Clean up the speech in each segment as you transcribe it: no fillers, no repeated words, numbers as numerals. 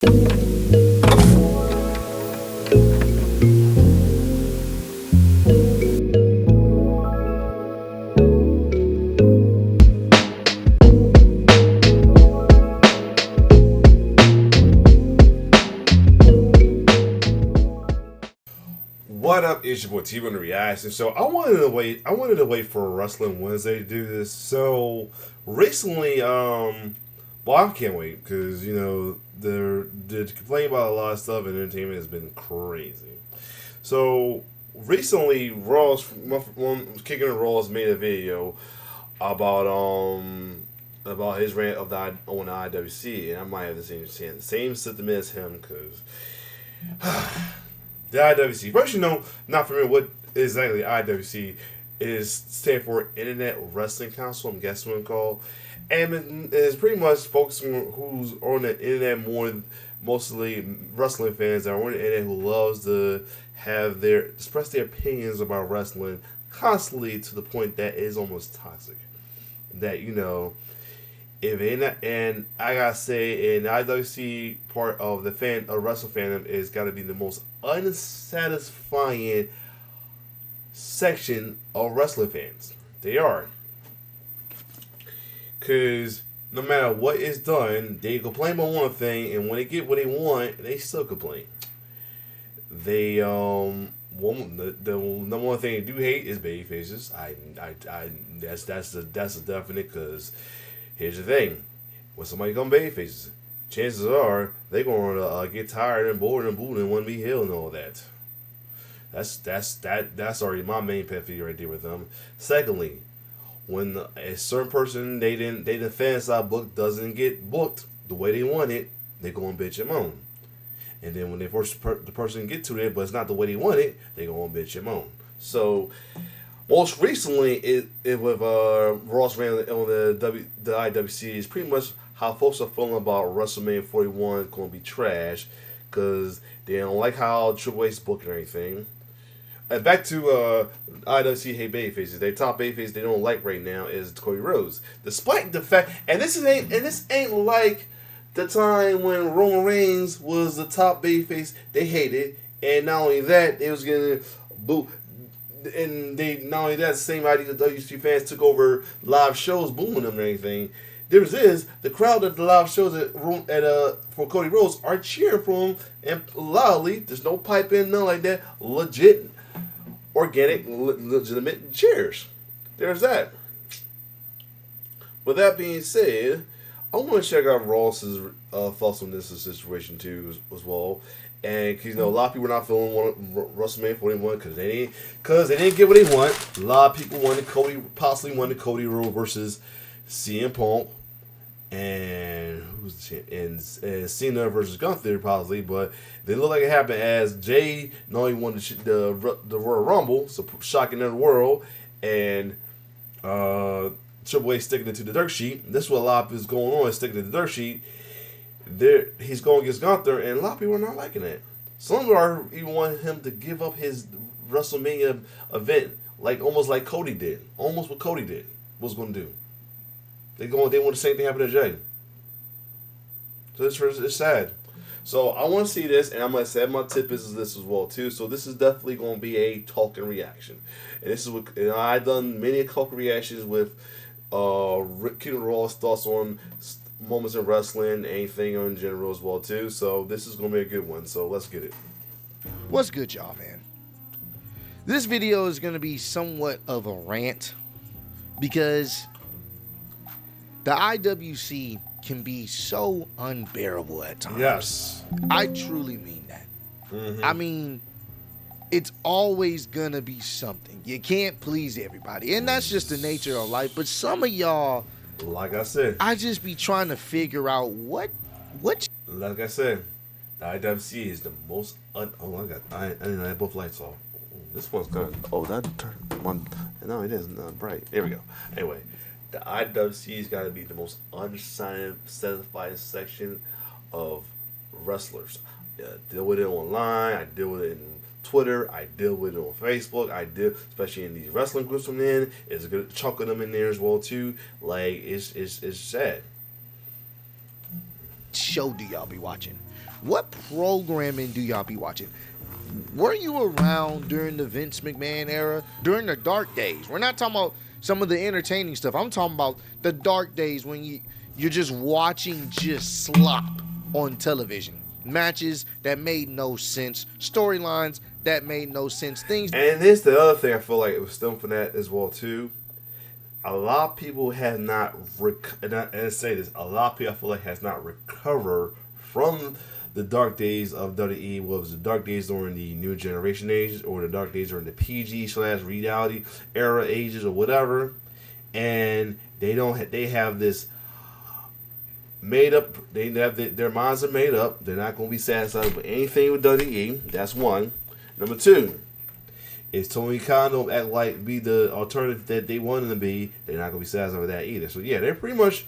What up? It's your boy T on the reaction. So I wanted to wait for Wrestling Wednesday to do this. So recently, well, I can't wait because they're complaining about a lot of stuff, and entertainment has been crazy. So recently, Kicking the Raw's made a video about about his rant of on the IWC, and I might have the same sentiment as him because. The IWC. First, not familiar what exactly IWC is, stand for Internet Wrestling Council. I'm guessing what it's called, and it's pretty much focusing on who's on the internet more, mostly wrestling fans that are on the internet who loves to have their express their opinions about wrestling constantly to the point that it is almost toxic. That if ain't not, and I gotta say, in the IWC part of the wrestling fandom is gotta be the most unsatisfying section of wrestling fans. They are, cause no matter what is done, they complain about one thing, and when they get what they want, they still complain. They the number one thing they do hate is baby faces. That's a definite, cause. Here's the thing: when somebody come baby faces, chances are they're going to get tired and bored and booed and want to be healed and all that. That's already my main pet peeve right there with them. Secondly, when a certain person they the fan side book doesn't get booked the way they want it, they go and bitch and moan. And then when they force the person get to it, but it's not the way they want it, they go and bitch and moan. So. Most recently, it with Ross ran on the IWC is pretty much how folks are feeling about WrestleMania 41 going to be trash because they don't like how Triple H's booking or anything. And back to IWC hate babyfaces. Their top babyface they don't like right now is Cody Rhodes, despite the fact, and this ain't like the time when Roman Reigns was the top babyface they hated, and not only that they was getting booed. And they not only that, same idea the WC fans took over live shows, booming them and anything. Difference is the crowd at the live shows for Cody Rhodes are cheering for him and loudly. There's no pipe in, nothing like that. Legit, organic, legitimate cheers. There's that. With that being said, I want to check out Ross's thoughts on this situation too as well. And because a lot of people are not feeling WrestleMania 41 because they didn't get what they want. A lot of people possibly wanted Cody Rhodes versus CM Punk and and Cena versus Gunther possibly, but they look like it happened as Jay not only won the Royal Rumble, so shocking the world, and Triple H sticking it to the dirt sheet. This is what a lot of is going on, is sticking to the dirt sheet. He's going against Gunther, and a lot of people are not liking it. Some are even wanting him to give up his WrestleMania event, almost like Cody did. Almost what Cody did. What's going to do? They want the same thing happen to Jay. So it's sad. So I want to see this, and I'm going to say my tip is this as well too. So this is definitely going to be a talking reaction, and this is what I've done many talking reactions with Kingdom Raw's thoughts on moments in wrestling, anything in general as well too. So this is gonna be a good one. So let's get it. What's good, y'all, man? This video is gonna be somewhat of a rant because the IWC can be so unbearable at times. Yes, I truly mean that. I mean, it's always gonna be something. You can't please everybody, and that's just the nature of life. But some of y'all, like I said, I just be trying to figure out what. Like I said, the IWC is the most. Oh my God! I didn't have both lights off. This one's good. Oh, that turned one. No, it isn't bright. There we go. Anyway, the IWC's got to be the most unsatisfied section of wrestlers. I deal with it online. I deal with it in Twitter. I deal with it on Facebook. Especially in these wrestling groups I'm in. There's a good chunk of them in there as well too. It's sad. Show do y'all be watching? what programming do y'all be watching? Were you around during the Vince McMahon era, during the dark days? We're not talking about some of the entertaining stuff. I'm talking about the dark days when you're just watching just slop on television. Matches that made no sense, storylines that made no sense, things. And this the other thing I feel like it was stemmed from that as well too. A lot of people have not and I say this, a lot of people I feel like has not recovered from the dark days of WWE. Was the dark days during the new generation ages, or the dark days during the PG/reality era ages, or whatever. And they have this made up. They have their minds are made up. They're not going to be satisfied with anything with WWE. That's one. Number two, is Tony Khan don't act like be the alternative that they want him to be. They're not going to be satisfied with that either. So yeah, they're pretty much.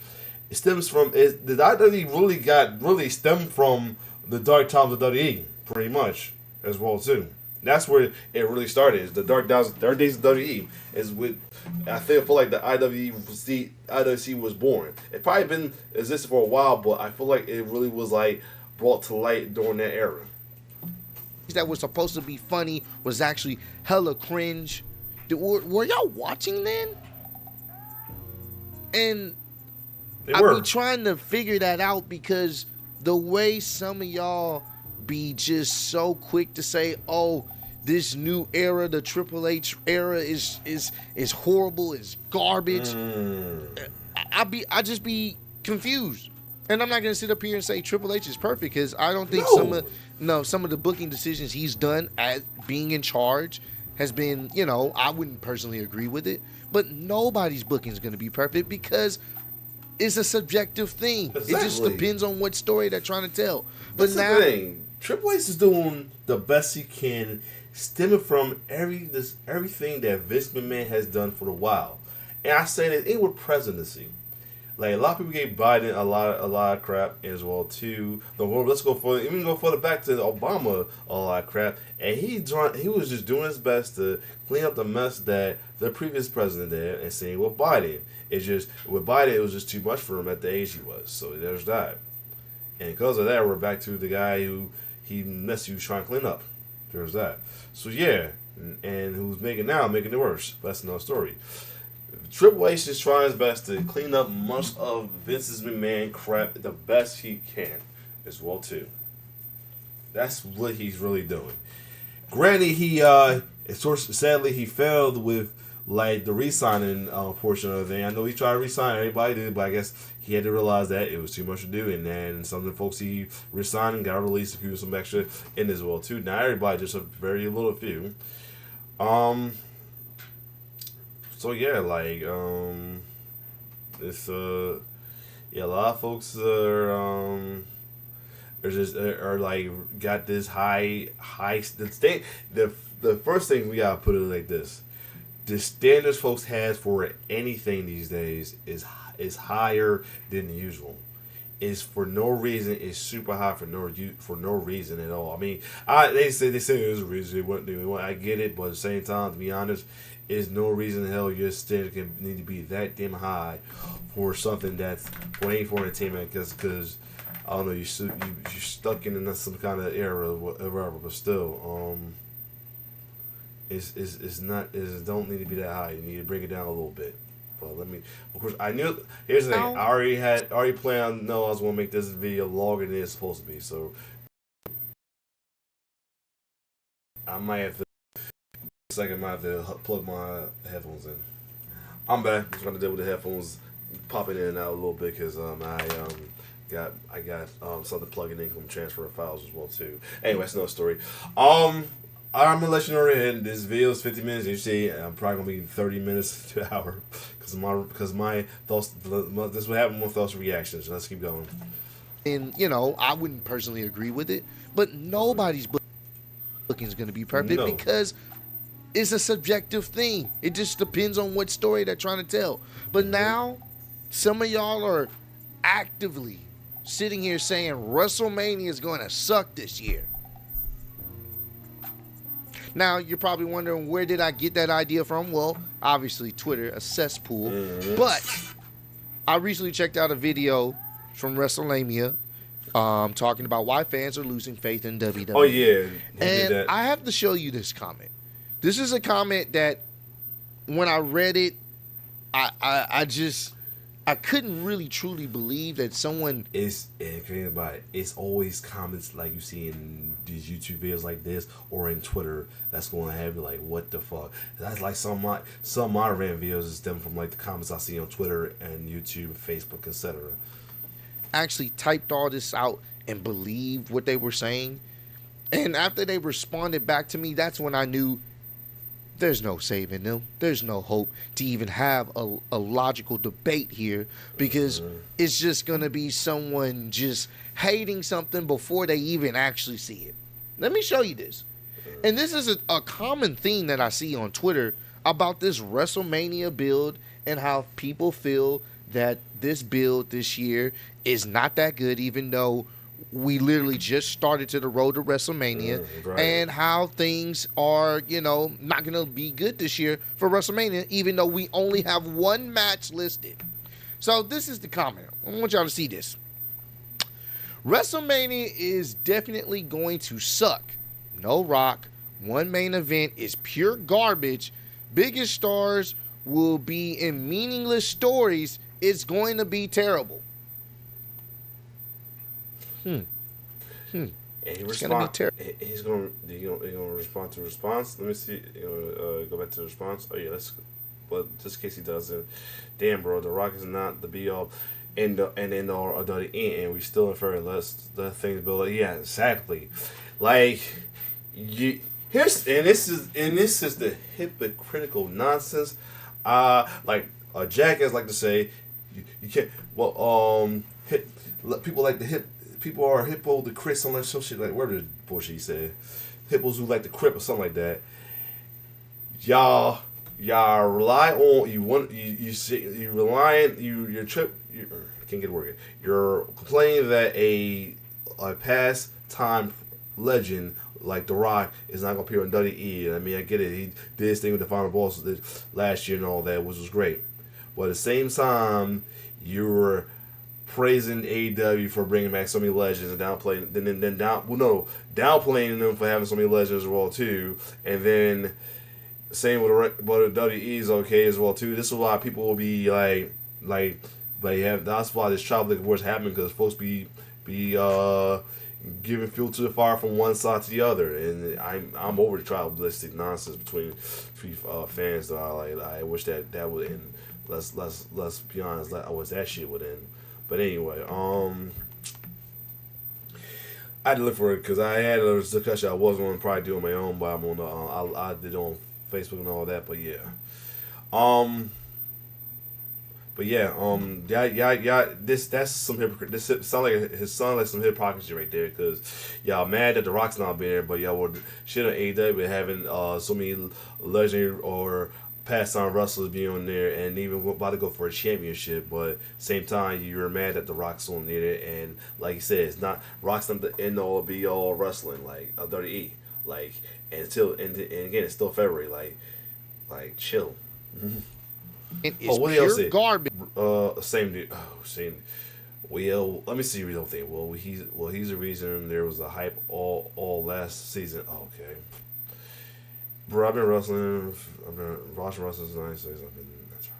It stems from the WWE really stemmed from the dark times of WWE pretty much as well too. That's where it really started. Is the dark days of WWE is with. I feel like the IWC was born. It probably been existed for a while, but I feel like it really was like brought to light during that era. That was supposed to be funny was actually hella cringe. Were y'all watching then? And I be trying to figure that out because the way some of y'all be just so quick to say, "Oh, this new era, the Triple H era, is horrible, is garbage." I just be confused, and I'm not gonna sit up here and say Triple H is perfect because I don't think some of the booking decisions he's done as being in charge has been, I wouldn't personally agree with it, but nobody's booking is gonna be perfect because it's a subjective thing. Exactly. It just depends on what story they're trying to tell. But that's the thing. Triple H is doing the best he can, stemming from everything that Vince McMahon has done for a while. And I say that even with presidency, like a lot of people gave Biden a lot of crap as well too. Let's go further back to Obama, a lot of crap, and he was just doing his best to clean up the mess that the previous president did. And saying with Biden, it was just too much for him at the age he was. So there's that. And because of that, we're back to the guy who he was trying to clean up. There's that. So yeah, and who's making it worse. That's another story. Triple H is trying his best to clean up much of Vince's McMahon crap the best he can as well too. That's what he's really doing. Granted, sadly he failed with like the re-signing portion of the thing. I know he tried to re-sign, everybody did, but I guess he had to realize that it was too much to do, and then some of the folks he re-signed and got released, a few some extra in as well too. Not everybody, just a very little few. So yeah, like it's a lot of folks are like got this high the first thing we gotta put it like this. The standards folks has for anything these days is higher than the usual. Is for no reason. It's super high for no reason at all. I mean, they say there's a reason they want to. I get it, but at the same time, to be honest, is no reason hell your standard can need to be that damn high for something that's for entertainment. Because I don't know, you're stuck in some kind of era or whatever, but still, it don't need to be that high. You need to bring it down a little bit. But of course, I knew. Here's the thing. I already planned. I was gonna make this video longer than it's supposed to be. So I might have to. I might have to plug my headphones in. I'm back. Just gonna deal with the headphones popping in and out a little bit because I got something plugging in from transfer files as well too. Anyway, that's another story. I'm gonna let you know ahead. This video is 50 minutes. You see, I'm probably gonna be 30 minutes to an hour because my thoughts. This is what happened with thoughts and reactions. Let's keep going. And I wouldn't personally agree with it, but nobody's booking is gonna be perfect because it's a subjective thing. It just depends on what story they're trying to tell. But now, some of y'all are actively sitting here saying WrestleMania is going to suck this year. Now, you're probably wondering, where did I get that idea from? Well, obviously, Twitter, a cesspool. But I recently checked out a video from Wrestlemania talking about why fans are losing faith in WWE. Oh yeah, he did And that. I have to show you this comment. This is a comment that when I read it, I couldn't really truly believe that someone. It's and think about it. It's always comments like you see in these YouTube videos like this or in Twitter that's going to have you like, what the fuck? That's like some of my rant videos is them from like the comments I see on Twitter and YouTube, Facebook, etc. Actually typed all this out and believed what they were saying. And after they responded back to me, that's when I knew there's no saving them. There's no hope to even have a logical debate here, because it's just going to be someone just hating something before they even actually see it. Let me show you this. And this is a common theme that I see on Twitter about this WrestleMania build and how people feel that this build this year is not that good, even though we literally just started to the road to WrestleMania, right. and how things are, not going to be good this year for WrestleMania, even though we only have one match listed. So this is the comment. I want y'all to see this. WrestleMania is definitely going to suck. No Rock. One main event is pure garbage. Biggest stars will be in meaningless stories. It's going to be terrible. And he respond. He's gonna respond to response. Let me see. Go back to the response. Oh yeah, let's. But just in case he doesn't, damn bro, The Rock is not the be all, end all of the end, and we still infer less the things build. Yeah, exactly. Like this is the hypocritical nonsense. Like a jackass like to say, you can't. Well, people like to hit. People are hippo the Chris, something like some shit like where the bullshit he said. Hippos who like the crip or something like that. Y'all rely on I can't get a word. You're complaining that a past time legend like The Rock is not gonna appear on WWE. I mean, I get it. He did his thing with the Final Boss last year and all that, which was great. But at the same time, you're praising AEW for bringing back so many legends and downplaying them for having so many legends as well too, and then same with WWE is okay as well too. This is why people will be that's why this tribalistic wars happen, because folks be giving fuel to the fire from one side to the other, and I'm over the tribalistic nonsense between fans that I wish that would end. Let's be honest, I wish that shit would end. But anyway, I had to look for it because I had a discussion I was going to probably do on my own, but I'm on the I did it on Facebook and all that. But yeah, that's some hypocrite. This sound like some hypocrisy right there, because y'all mad that The Rock's not being there, but y'all would shit on AEW having so many legendary or pastime wrestlers being on there and even about to go for a championship, but same time you're mad that The Rock's on there, and like you said, it's not Rock's not the end all be all wrestling like WWE, like and again it's still February, like chill. It's what pure else say? garbage. Same dude. Same. Well, let me see the whole thing. He's the reason there was a hype all last season. Okay. Bro, I've been watching wrestling since '96. That's right.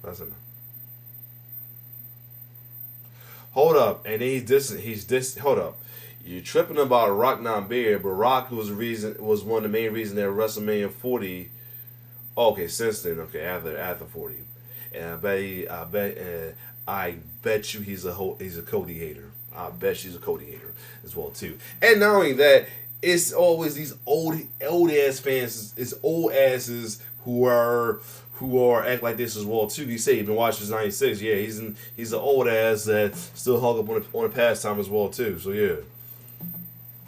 That's enough. Hold up, and hold up. You're tripping about Rock not beer, but Rock was one of the main reasons that WrestleMania 40. Okay, since then, okay, after 40, and I bet you he's a Cody hater. I bet she's a Cody hater as well too. And not only that, it's always these old ass fans, it's old asses who are act like this as well too. You say you've been watching since '96. Yeah, he's an old ass that still hung up on the pastime as well too. So yeah.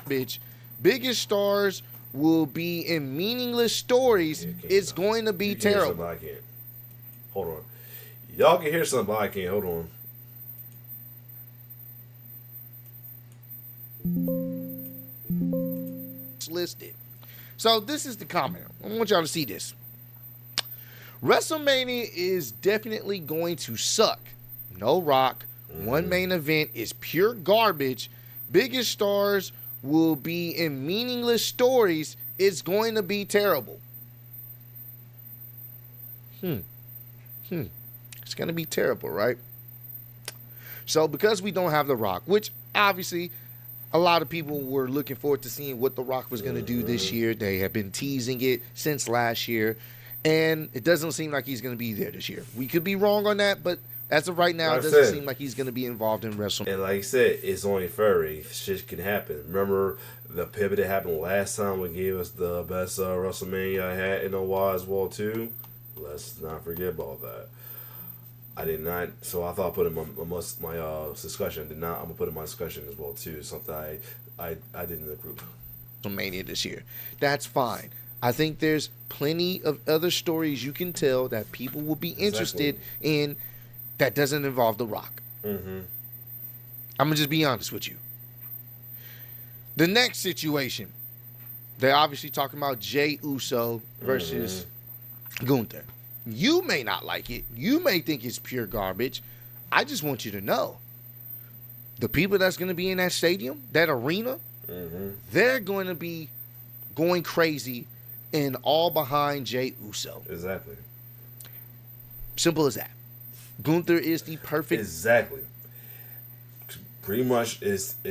Bitch, biggest stars will be in meaningless stories. Yeah, it's going to be terrible. I can't. Hold on. Y'all can hear something, but I can't. Hold on. It's listed. So this is the comment. I want y'all to see this. WrestleMania is definitely going to suck. No Rock. One main event is pure garbage. Biggest stars will be in meaningless stories. It's going to be terrible. It's going to be terrible, right? So because we don't have The Rock, which obviously a lot of people were looking forward to seeing what The Rock was going to do this year. They have been teasing it since last year. And it doesn't seem like he's going to be there this year. We could be wrong on that, but as of right now, it doesn't seem like he's going to be involved in WrestleMania. And like I said, it's only February. Shit can happen. Remember the pivot that happened last time we gave us the best WrestleMania I had in a while as well too. Let's not forget about that. I did not. So I thought I put in my discussion. Did not. I'm gonna put in my discussion as well too. Something I did in the group. WrestleMania this year. That's fine. I think there's plenty of other stories you can tell that people will be interested in that doesn't involve The Rock. I'm gonna just be honest with you. The next situation, they're obviously talking about Jey Uso versus Gunther. You may not like it. You may think it's pure garbage. I just want you to know, the people that's going to be in that stadium, that arena, they're going to be going crazy and all behind Jey Uso. Exactly. Simple as that. Gunther is the perfect. Exactly. Pretty much is the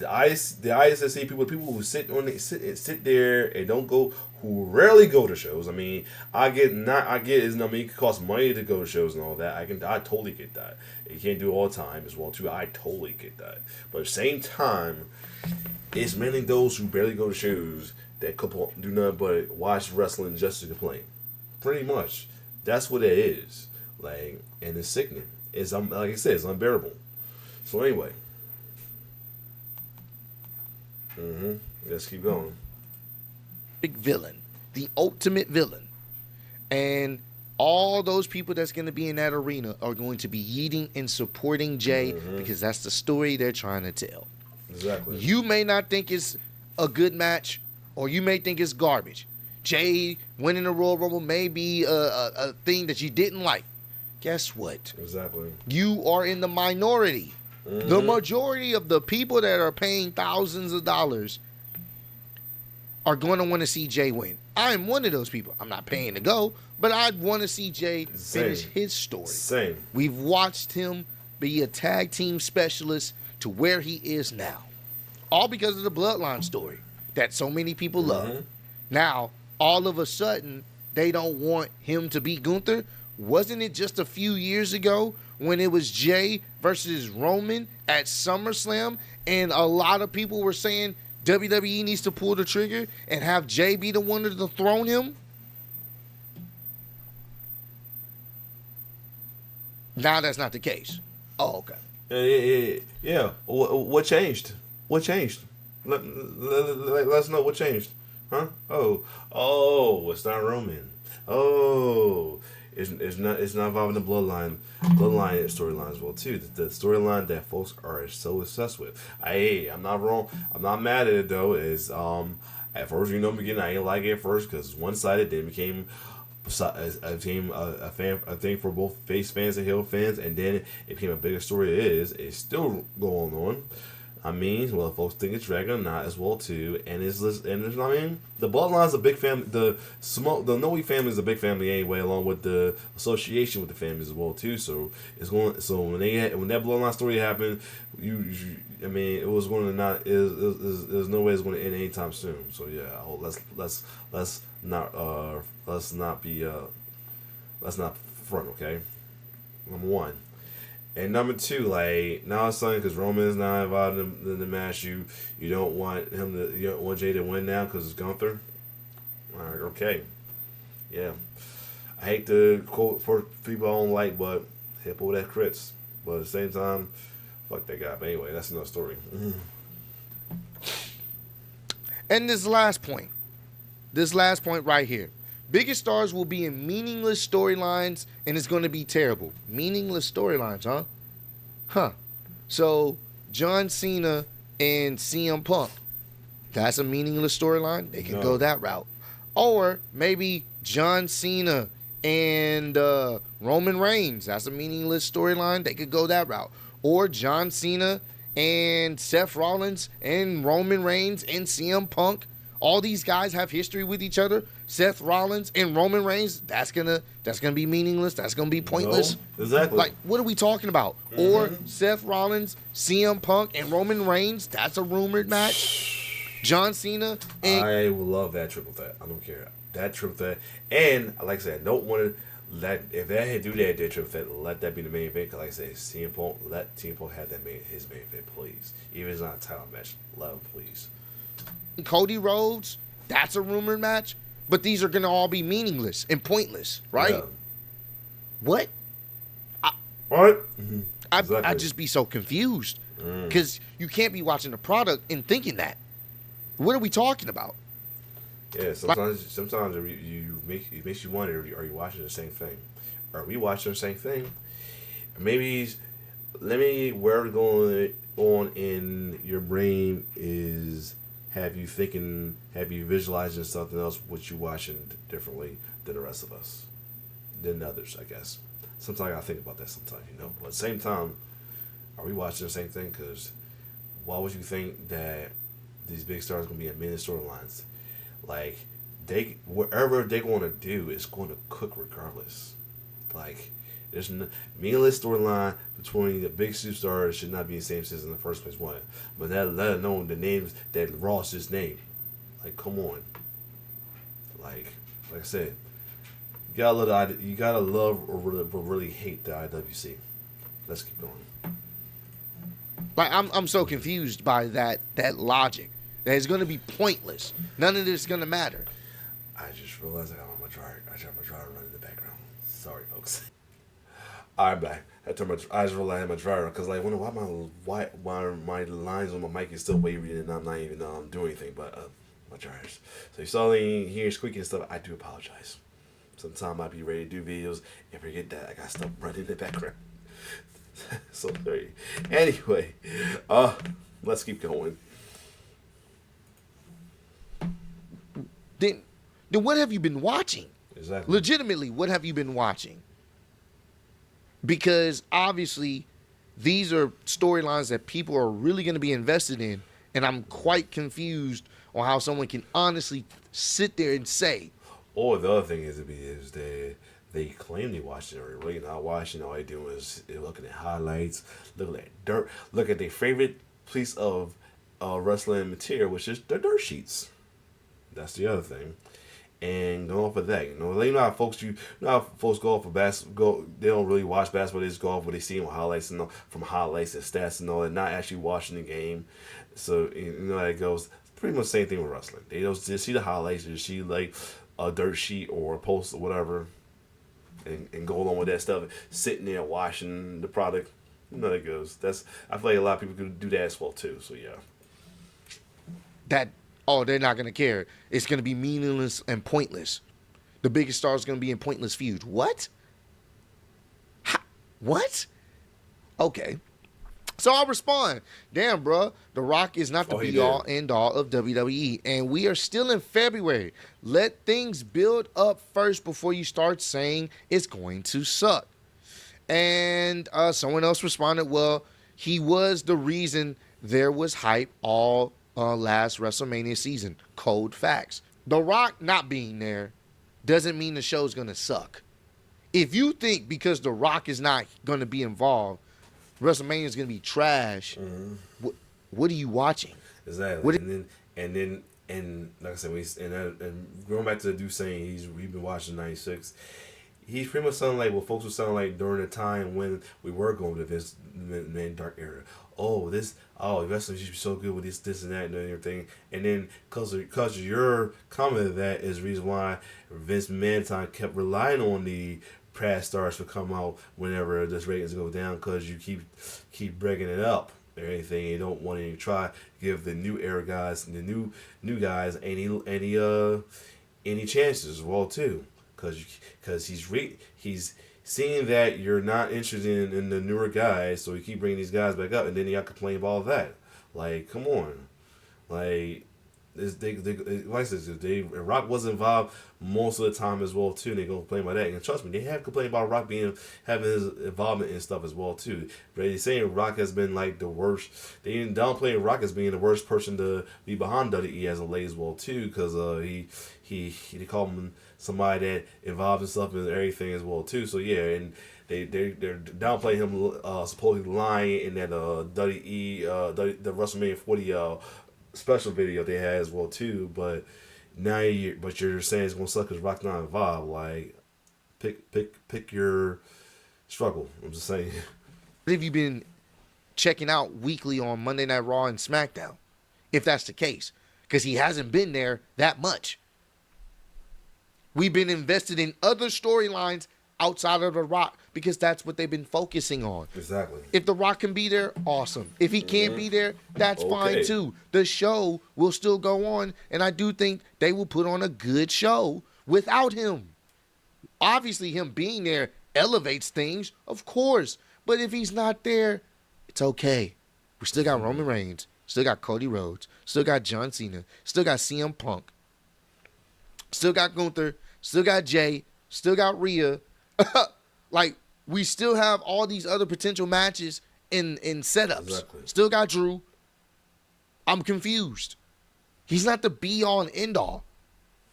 ISSC people who sit there and don't go, who rarely go to shows. I mean, I get it could cost money to go to shows and all that. I totally get that. You can't do it all the time as well too. I totally get that. But at the same time, it's mainly those who barely go to shows that do nothing but watch wrestling just to complain. Pretty much, that's what it is. Like, and it's sickening. It's like I said, it's unbearable. So anyway, let's keep going. Big villain, the ultimate villain, and all those people that's going to be in that arena are going to be eating and supporting Jey because that's the story they're trying to tell. Exactly. You may not think it's a good match, or you may think it's garbage. Jey winning the Royal Rumble may be a thing that you didn't like. Guess what? Exactly. You are in the minority. The majority of the people that are paying thousands of dollars are going to want to see Jey win. I'm one of those people. I'm not paying to go, but I'd want to see Jey finish his story. Same. We've watched him be a tag team specialist to where he is now. All because of the Bloodline story that so many people love. Now, all of a sudden, they don't want him to beat Gunther. Wasn't it just a few years ago when it was Jey versus Roman at SummerSlam, and a lot of people were saying WWE needs to pull the trigger and have Jey be the one to dethrone him? Now that's not the case. Oh, okay. Yeah. What changed? What changed? Let us know what changed. Huh? Oh, it's not Roman. Oh, it's not involving the bloodline storyline as well too. The storyline that folks are so obsessed with. I'm not wrong. I'm not mad at it though. Is at first, beginning I didn't like it at first because it's one sided. Then became a thing for both face fans and heel fans, and then it became a bigger story. It's still going on. I mean, well, folks think it's dragging or not as well too, and it's I mean, the Bloodline's a big family. The Noe family is a big family anyway, along with the association with the families as well too. So it's going. So when that Bloodline story happened, I mean, it was going to not. There's no way it's going to end anytime soon. So yeah, let's not front. Okay, number one. And number two, like, now it's something because Roman is not involved in the match. You don't want Jey to win now because it's Gunther. All right, okay, yeah. I hate to quote for people I don't like, but hippo that crits. But at the same time, fuck that guy. But anyway, that's another story. And this last point right here. Biggest stars will be in meaningless storylines, and it's going to be terrible. Meaningless storylines, huh? Huh. So, John Cena and CM Punk, that's a meaningless storyline? They can go that route. Or maybe John Cena and Roman Reigns. That's a meaningless storyline. They could go that route. Or John Cena and Seth Rollins and Roman Reigns and CM Punk. All these guys have history with each other. Seth Rollins and Roman Reigns. That's gonna be meaningless. That's gonna be pointless. No, exactly. Like, what are we talking about? Or Seth Rollins, CM Punk, and Roman Reigns. That's a rumored match. John Cena and I would love that triple threat. I don't care. That triple threat. And like I said, I don't want to let, if they do that triple threat, let that be the main event. Cause like I said, CM Punk, let CM Punk have his main event, please. Even if it's not a title match, let him, please. Cody Rhodes. That's a rumored match. But these are gonna all be meaningless and pointless, right? Yeah. What? What? I'd just be so confused because you can't be watching the product and thinking that. What are we talking about? Yeah, sometimes it makes you wonder: are you watching the same thing? Are we watching the same thing? Maybe where we're going on in your brain is have you visualizing something else what you watching differently than the rest of us, than others, I guess. Sometimes I think about that sometimes, but at the same time, are we watching the same thing? Because why would you think that these big stars are going to be in many storylines? Like, whatever they're going to do is going to cook regardless. Like, there's meaningless storyline between the big superstars should not be in the same season in the first place, one. But let alone the names that Ross just named. Like, come on. Like I said, you gotta love or really hate the IWC. Let's keep going. Like, I'm so confused by that logic. That it's going to be pointless. None of this is going to matter. I just realized I got my dryer. I turned my dryer running in the background. Sorry, folks. I'm back. I just realized my dryer because like why my lines on my mic is still wavering and I'm not even doing anything but my dryers. So you saw me here squeaking and stuff. I do apologize. Sometimes I'd be ready to do videos and forget that I got stuff running in the background. So sorry. Anyway, let's keep going. Then what have you been watching? Exactly. Legitimately, what have you been watching? Because obviously, these are storylines that people are really going to be invested in, and I'm quite confused on how someone can honestly sit there and say. Or the other thing is they claim they watch it, or really not watching. All they do is looking at highlights, looking at dirt, look at their favorite piece of wrestling material, which is the dirt sheets. That's the other thing. And go off of that, you know how folks go off of basketball. They don't really watch basketball. They just go off what they see on highlights and from highlights and stats and all that, not actually watching the game. So how it goes. Pretty much the same thing with wrestling. They just see the highlights. They see like a dirt sheet or a post or whatever, and go along with that stuff. Sitting there watching the product. You know how it goes. I feel like a lot of people could do that as well too. So yeah. They're not going to care. It's going to be meaningless and pointless. The biggest star is going to be in pointless feuds. What? What? Okay. So I'll respond. Damn, bro. The Rock is not the be-all, end-all of WWE. And we are still in February. Let things build up first before you start saying it's going to suck. And someone else responded, well, he was the reason there was hype all last WrestleMania season. Cold facts. The Rock not being there doesn't mean the show's going to suck. If you think because The Rock is not going to be involved, WrestleMania is going to be trash, what are you watching? Exactly. And like I said, and going back to the dude saying we've been watching '96. He's pretty much sounding like what folks were sounding like during the time when we were going to this dark era. Wrestling used to be so good with this and that and everything. And then because of your comment of that is the reason why Vince McMahon kept relying on the past stars to come out whenever this ratings go down, because you keep breaking it up or anything. You don't want to try give the new era guys, the new guys any chances as well too, because he's seeing that you're not interested in the newer guys, so you keep bringing these guys back up, and then y'all complain about all that. Like, come on, like like I said, Rock was involved most of the time as well too. They gonna complain about that, and trust me, they have complained about Rock having his involvement in stuff as well too. But they saying Rock has been like the worst. They downplaying Rock as being the worst person to be behind WWE as of late as well too, because they call him somebody that involved himself in everything as well too. So yeah, and they're downplaying him supposedly lying in that the WrestleMania 40 special video they had as well too. But now you're saying it's gonna suck because Rock's not involved. Like pick your struggle. I'm just saying. What have you been checking out weekly on Monday Night Raw and SmackDown? If that's the case, because he hasn't been there that much. We've been invested in other storylines outside of The Rock because that's what they've been focusing on. Exactly. If The Rock can be there, awesome. If he can't be there, that's fine too. The show will still go on, and I do think they will put on a good show without him. Obviously, him being there elevates things, of course. But if he's not there, it's okay. We still got Roman Reigns, still got Cody Rhodes, still got John Cena, still got CM Punk, still got Gunther, still got Jay, still got Rhea. Like, we still have all these other potential matches in setups. Exactly. Still got Drew. I'm confused. He's not the be-all and end-all.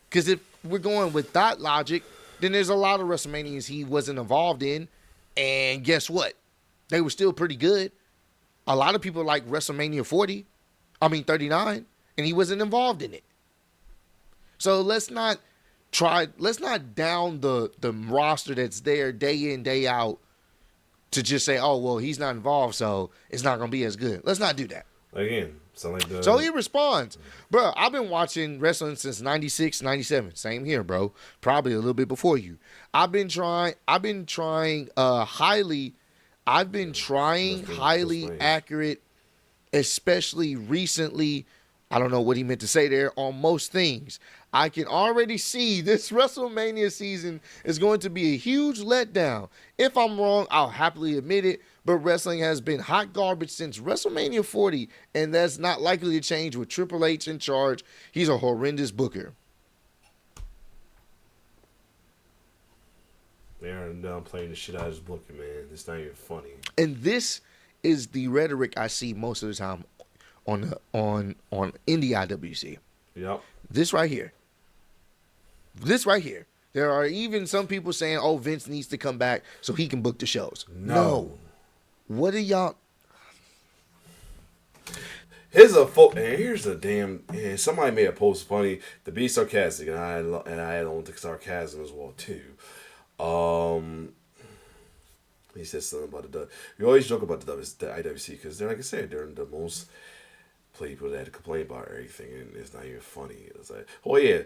Because if we're going with that logic, then there's a lot of WrestleManias he wasn't involved in. And guess what? They were still pretty good. A lot of people like WrestleMania 39, and he wasn't involved in it. So let's not down the roster that's there day in, day out to just say, oh, well, he's not involved, so it's not going to be as good. Let's not do that. Again, so he responds, bro, I've been watching wrestling since 96, 97. Same here, bro. Probably a little bit before you. I've been trying highly accurate, especially recently. I don't know what he meant to say there on most things. I can already see this WrestleMania season is going to be a huge letdown. If I'm wrong, I'll happily admit it, but wrestling has been hot garbage since WrestleMania 40, and that's not likely to change with Triple H in charge. He's a horrendous booker. They are downplaying the shit out of his booking, man. It's not even funny. And this is the rhetoric I see most of the time on in the IWC. Yep. This right here. There are even some people saying, oh, Vince needs to come back so he can book the shows. No. What are y'all? Here's a damn. Somebody made a post funny to be sarcastic, and I don't think sarcasm as well too. He said something about the. We always joke about the IWC because they're, like I said, they're the most people that complain about everything, and it's not even funny. It's like, oh yeah.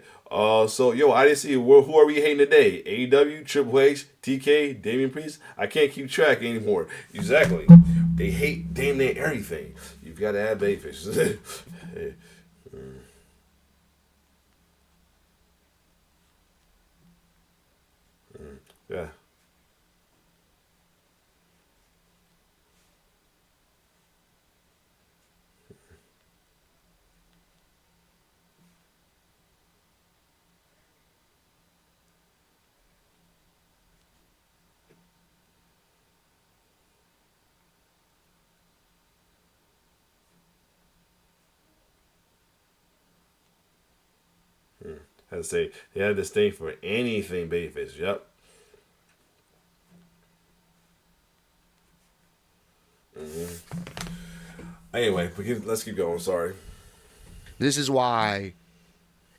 So yo, I didn't see who are we hating today? AEW, Triple H, TK, Damian Priest. I can't keep track anymore. Exactly. They hate damn near everything. You've got to add babyface. Yeah. Had to say they had this thing for anything babyface. Yep. Anyway, let's keep going. Sorry. This is why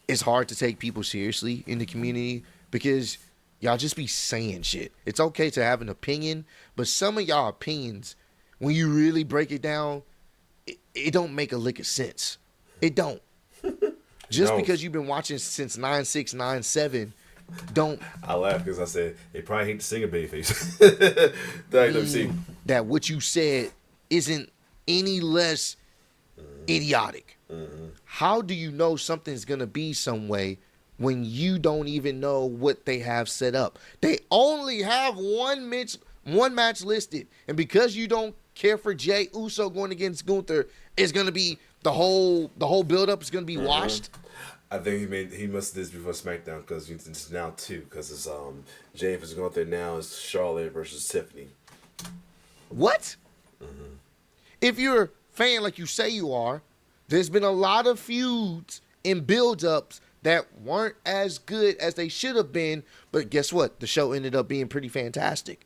it's hard to take people seriously in the community because y'all just be saying shit. It's okay to have an opinion, but some of y'all opinions, when you really break it down, it don't make a lick of sense. It don't. Just because you've been watching since 9'6", 9'7", don't. I laugh because I said they probably hate to sing a babyface. That what you said isn't any less idiotic. How do you know something's gonna be some way when you don't even know what they have set up? They only have one match listed, and because you don't care for Jey Uso going against Gunther, it's gonna be the whole build up is gonna be washed. I think he must have this before SmackDown because it's now 2 because it's James is going there now is Charlotte versus Tiffany. What? If you're a fan like you say you are, there's been a lot of feuds and build-ups that weren't as good as they should have been, but guess what? The show ended up being pretty fantastic.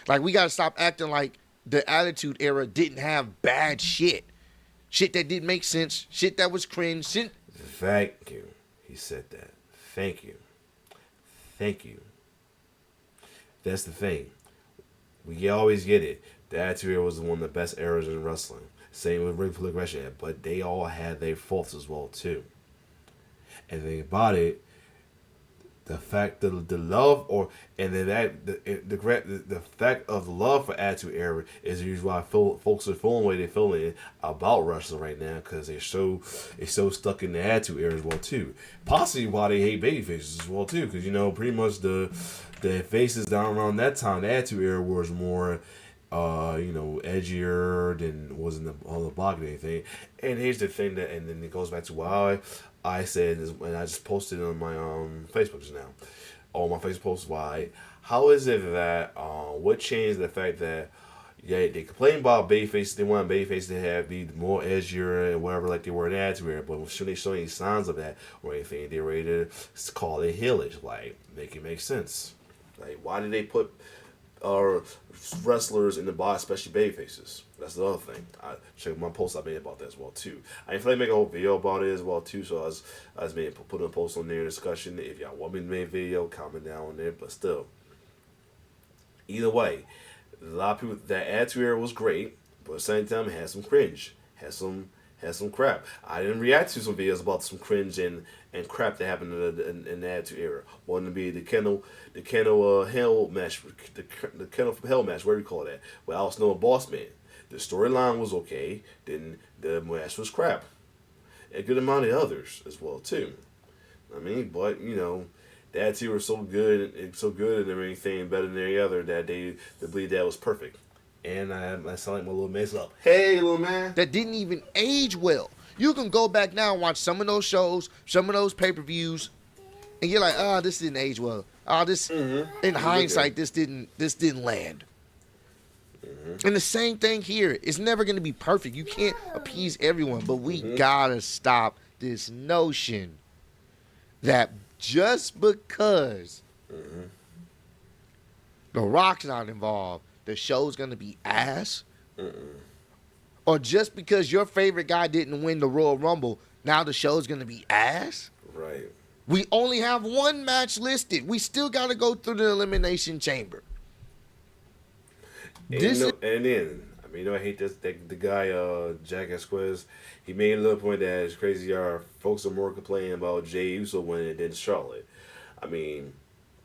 Like, we got to stop acting like the Attitude Era didn't have bad shit. Shit that didn't make sense, shit that was cringe, shit. Thank you. He said that. Thank you. Thank you. That's the thing. We always get it. The Attitude Era was one of the best eras in wrestling. Same with Ring Progression, but they all had their faults as well too. And the thing about it, the fact that the love the fact of the love for Attitude Era is usually why folks are feeling the way they're feeling about wrestling right now because they're so stuck in the Attitude Era as well too. Possibly why they hate baby faces as well too, because pretty much the faces down around that time, the Attitude Era was more edgier than wasn't on the block or anything. And here's the thing and then it goes back to why I said this, and I just posted it on my Facebook just now. On my Facebook post, how is it that what changed the fact that they complain about babyface, they want babyface to be more edgier and whatever like they were in Attitude Era, but when they show any signs of that or anything, they're ready to call it heelish, like make it make sense. Like why did they put wrestlers in the box, especially babyfaces? That's the other thing. I check my post I made about that as well too. I didn't feel like make a whole video about it as well too, so I was made put a post on there discussion. If y'all want me to make a video, comment down on there. But still, either way, a lot of people that Attitude Era was great, but at the same time it had some cringe, had some crap. I didn't react to some videos about some cringe and crap that happened in the Attitude Era. One to be the kennel hell match, the kennel from hell match, whatever you call that. Well, I was no Boss Man. The storyline was okay. Then the match was crap. A good amount of others as well too. I mean, but the Attitude Era was so good and everything better than any other that they believed that was perfect. And I sound like my little man's up. Hey, little man. That didn't even age well. You can go back now and watch some of those shows, some of those pay-per-views, and you're like, this didn't age well. This in hindsight, this didn't land. And the same thing here. It's never going to be perfect. You can't appease everyone, but we gotta stop this notion that just because The Rock's not involved, the show's going to be ass. Or just because your favorite guy didn't win the Royal Rumble, now the show's going to be ass? Right. We only have one match listed. We still got to go through the Elimination Chamber. I hate this. The guy, Jack Esquez, he made a little point that it's crazy. Folks are more complaining about Jey Uso winning than Charlotte. I mean,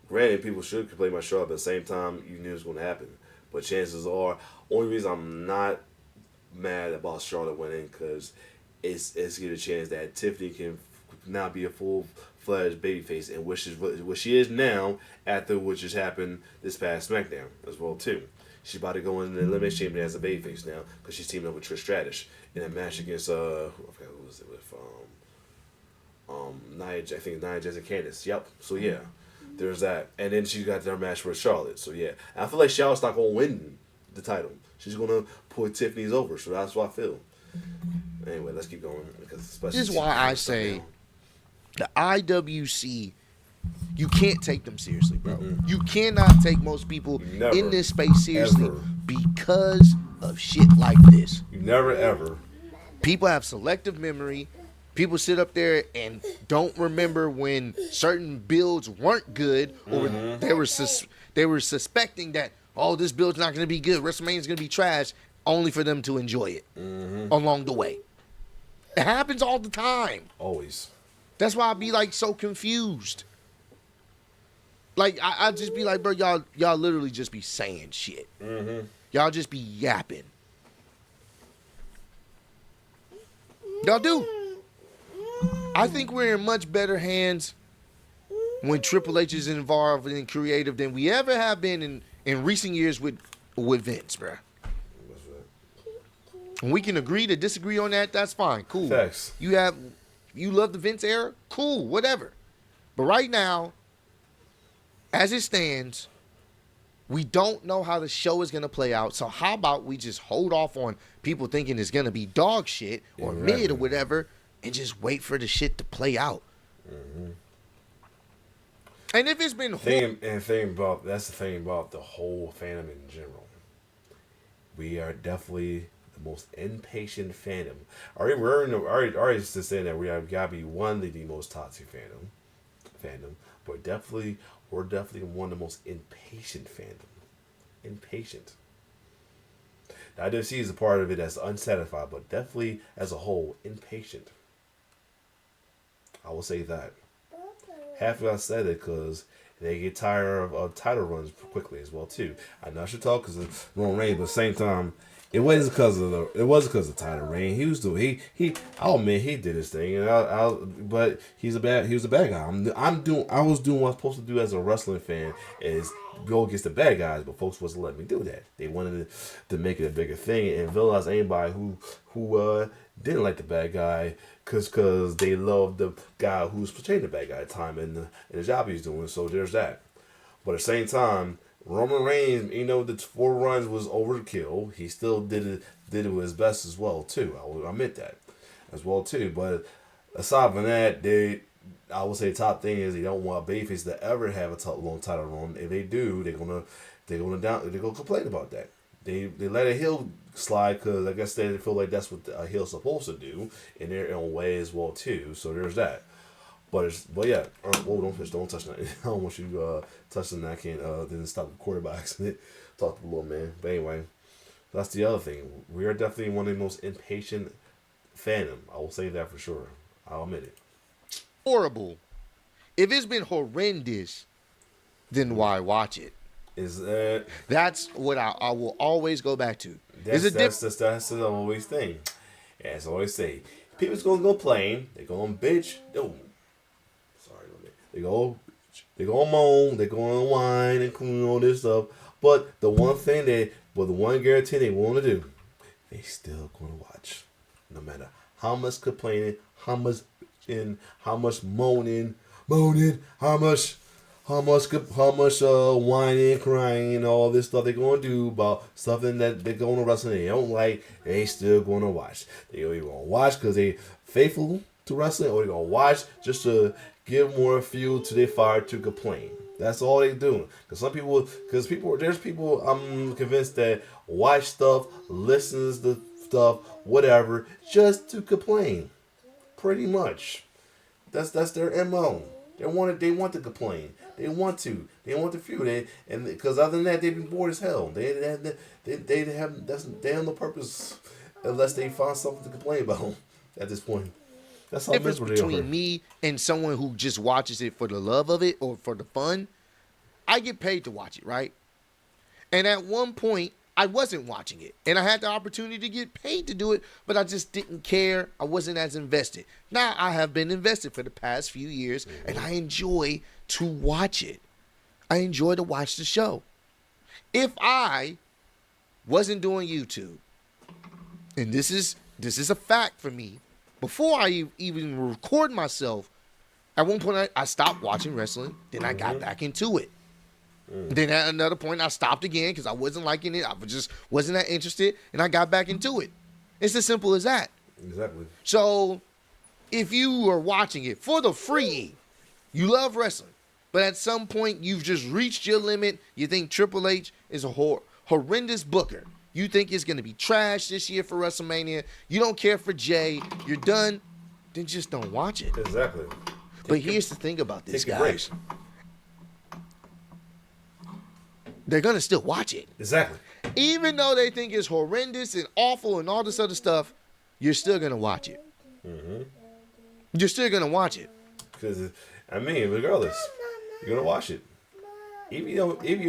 granted, people should complain about Charlotte, but at the same time, you knew it was going to happen. But chances are, only reason I'm not mad about Charlotte winning because it's get a chance that Tiffany can now be a full-fledged babyface, and which is what she is now after what just happened this past SmackDown as well too. She's about to go in the Elimination Chamber as a babyface now because she's teaming up with Trish Stratus in a match against I forgot who was it with Nia Jax and Candice. Yep. So yeah, there's that, and then she got their match with Charlotte. So yeah, I feel like Charlotte's not gonna win the title. She's gonna put Tiffany's over. So that's what I feel. Anyway, let's keep going because this is why I say the IWC. You can't take them seriously, bro. You cannot take most people in this space seriously because of shit like this. You never, ever. People have selective memory. People sit up there and don't remember when certain builds weren't good, or they were suspecting that, this build's not going to be good. WrestleMania's going to be trash, only for them to enjoy it along the way. It happens all the time. Always. That's why I be like so confused. Like, I just be like, bro, y'all literally just be saying shit. Y'all just be yapping. Y'all do. I think we're in much better hands when Triple H is involved in creative than we ever have been in recent years with Vince, bro. And we can agree to disagree on that. That's fine. Cool. Facts. You love the Vince era? Cool, whatever. But right now, as it stands, we don't know how the show is going to play out. So how about we just hold off on people thinking it's going to be dog shit or mid or whatever and just wait for the shit to play out. Mm-hmm. And if it's been that's the thing about the whole fandom in general. We are definitely the most impatient fandom. Already just saying that we have got to be one of the most toxic fandom, but we're definitely one of the most impatient fandom. Impatient. The IWC is a part of it that's unsatisfied, but definitely as a whole impatient. I will say that. Half of us said it because they get tired of title runs quickly as well too. I know I should talk because of Roman Reigns, but at the same time, it wasn't because of title reign. He was doing he did his thing, and but he was a bad guy. I was doing what I was supposed to do as a wrestling fan is go against the bad guys, but folks wasn't letting me do that. They wanted to make it a bigger thing and villainize anybody who didn't like the bad guy because they loved the guy who was portraying the bad guy at the time and the job he's doing. So there's that. But at the same time, Roman Reigns, the 4 runs was overkill. He still did it with his best as well too. I will admit that as well too. But aside from that, I would say the top thing is they don't want babyface to ever have a long title run. If they do, they're gonna complain about that. They let a heel slide because I guess they feel like that's what a heel's supposed to do in their own way as well too. So there's that. But yeah. Whoa! Don't touch that. I don't want you touching that. I can't. Then stop recording by accident. Talk to the little man. But anyway, that's the other thing. We are definitely one of the most impatient fandom. I will say that for sure. I'll admit it. Horrible. If it's been horrendous, then why watch it? That's what I will always go back to. That's the always thing. As I always say, people's gonna complain. They're gonna bitch. Oh, sorry, they go moan. They're gonna whine and clean all this stuff. But the one guarantee they want to do, they still gonna watch, no matter how much complaining, how much bitching, how much moaning, how much whining, crying, all this stuff they're gonna do about something that they're going to wrestle and they don't like. They still gonna watch. They either gonna watch because they faithful to wrestling, or they gonna watch just to give more fuel to their fire to complain. That's all they doing. There's people I'm convinced that watch stuff, listens to stuff, whatever, just to complain. Pretty much. That's their MO. They want to complain. They want the feud. And because other than that, they've been bored as hell. They have no purpose unless they find something to complain about at this point. That's how difference between me and someone who just watches it for the love of it or for the fun. I get paid to watch it, right? And at one point, I wasn't watching it. And I had the opportunity to get paid to do it, but I just didn't care. I wasn't as invested. Now, I have been invested for the past few years, and I enjoy to watch it. I enjoy to watch the show. If I wasn't doing YouTube, and this is a fact for me, before I even record myself, at one point I stopped watching wrestling, then I got back into it. Then at another point, I stopped again because I wasn't liking it. I just wasn't that interested, and I got back into it. It's as simple as that. Exactly. So, if you are watching it for the free, you love wrestling, but at some point you've just reached your limit. You think Triple H is a horrendous booker. You think it's going to be trash this year for WrestleMania. You don't care for Jay. You're done. Then just don't watch it. Exactly. But here's the thing about this, guys. They're going to still watch it. Exactly. Even though they think it's horrendous and awful and all this other stuff, you're still going to watch it. Mm-hmm. You're still going to watch it. Because, regardless, you're going to watch it. even if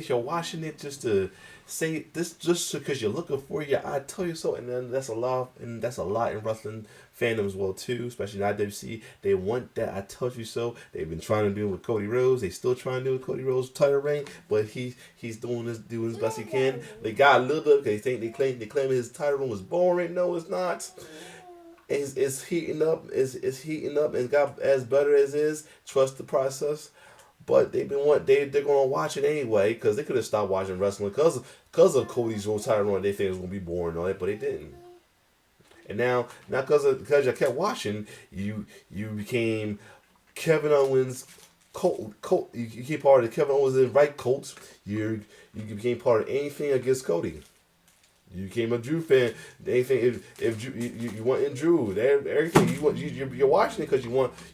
you're watching it just to say this, just because you're looking for your "I told you so," and then that's a lot in wrestling fandom as well too, especially in IWC. They want that "I told you so." They've been trying to do it with Cody Rhodes. They still trying to do it with Cody Rhodes' title reign, but he's doing as best he can. They got a little bit because they claim his title run was boring. No, it's not. It's heating up. It's heating up and got as better as is. Trust the process. But they're gonna watch it anyway because they could have stopped watching wrestling because of Cody's title run. They think it was gonna be boring and all that, but they didn't. And now because you kept watching, you became Kevin Owens Colt. You became part of the Kevin Owens and right Colts. You became part of anything against Cody. You became a Drew fan. Anything if Drew, you want in Drew, everything you're watching it because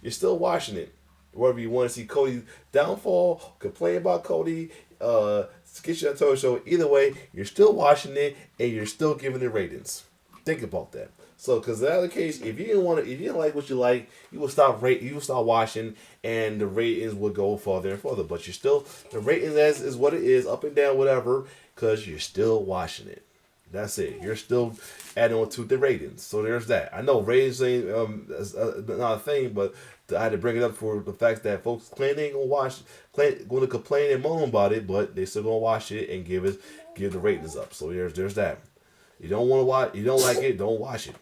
you're still watching it. Whether you want to see Cody's downfall, complain about Cody, get you on a show. Either way, you're still watching it and you're still giving it ratings. Think about that. So, because in the other case, if you didn't like what you like, you will stop watching, and the ratings will go further and further. But the ratings is what it is, up and down, whatever, because you're still watching it. That's it. You're still adding on to the ratings. So there's that. I know ratings ain't not a thing, but I had to bring it up for the fact that folks claim they ain't going to complain and moan about it, but they still gonna watch it and give the ratings up. So there's that. You don't want to watch. You don't like it. Don't watch it.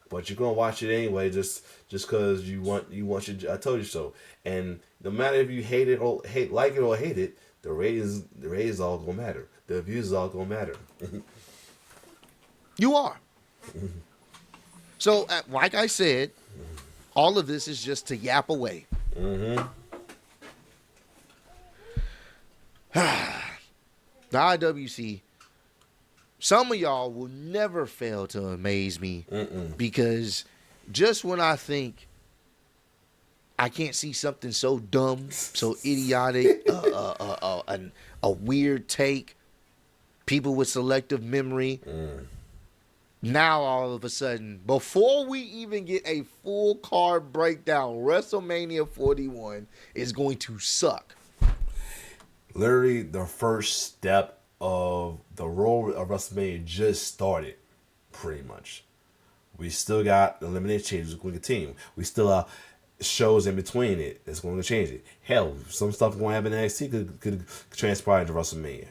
But you're gonna watch it anyway, just because you want your. I told you so. And no matter if you hate it or like it or hate it, the ratings all gonna matter. The views is all gonna matter. You are. So, like I said, all of this is just to yap away. Mm-hmm. The IWC, some of y'all will never fail to amaze me. Because just when I think I can't see something so dumb, so idiotic, a weird take, people with selective memory, now all of a sudden, before we even get a full card breakdown, WrestleMania 41 is going to suck. Literally, the first step of the road of WrestleMania just started, pretty much. We still got eliminated changes going to continue. We still have shows in between it that's going to change it. Hell, some stuff going to happen in NXT could transpire into WrestleMania.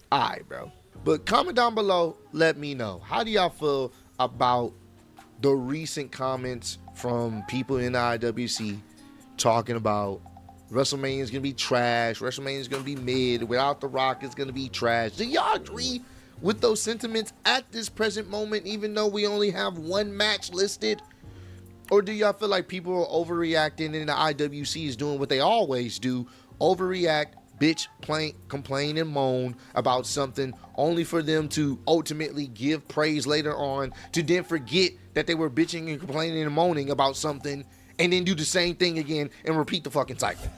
All right, bro. But comment down below, let me know. How do y'all feel about the recent comments from people in the IWC talking about WrestleMania is going to be trash, WrestleMania is going to be mid, without The Rock it's going to be trash? Do y'all agree with those sentiments at this present moment, even though we only have one match listed? Or do y'all feel like people are overreacting and the IWC is doing what they always do, overreact, bitch, complain, and moan about something only for them to ultimately give praise later on, to then forget that they were bitching and complaining and moaning about something and then do the same thing again and repeat the fucking cycle?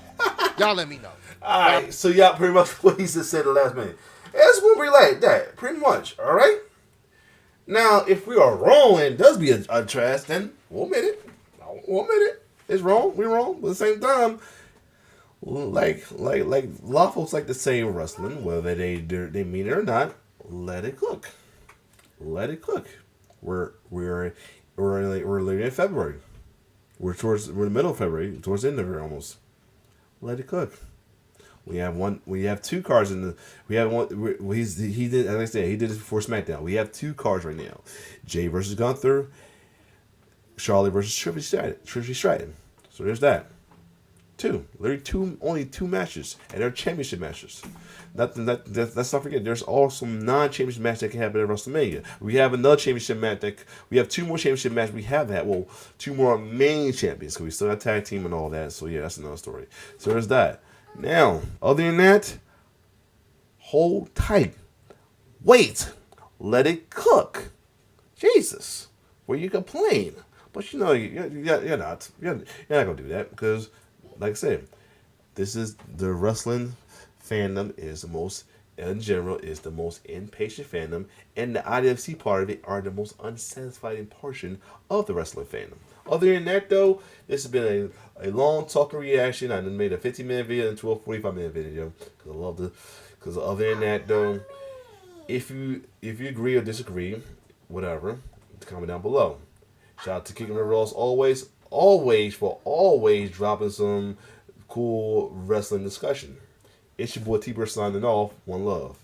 Y'all let me know. All right, so y'all pretty much what he just said the last minute. It's going to be like that, pretty much, all right? Now, if we are wrong and it does be a trash, then we'll admit it. It's wrong. We're wrong. But at the same time, like a lot of folks like to say in wrestling, whether they mean it or not, let it cook. Let it cook. We're later in February. We're in the middle of February, towards the end of it almost. Let it cook. We have two cards in the. We have one. He did, as I said, he did this before SmackDown. We have two cards right now: Jay versus Gunther, Charlotte versus Trish Stratton. So there's that. Only two matches, and they're championship matches. Let's not forget. There's also some non-championship matches that can happen at WrestleMania. We have another championship match we have two more championship matches. We have that. Well, two more main champions because we still have tag team and all that. So yeah, that's another story. So there's that. Now, other than that, hold tight. Wait. Let it cook. Jesus. Well, you complain. But you know, you're not going to do that because, like I said, this is the wrestling fandom is the most, in general, is the most impatient fandom, and the IWC part of it are the most unsatisfying portion of the wrestling fandom. Other than that, though, this has been a long talking reaction. I made a 15-minute video into a 45-minute video because I love the. Because other than that, though, if you agree or disagree, whatever, comment down below. Shout out to Kicking the Ross always dropping some cool wrestling discussion. It's your boy T-Bird signing off. One love.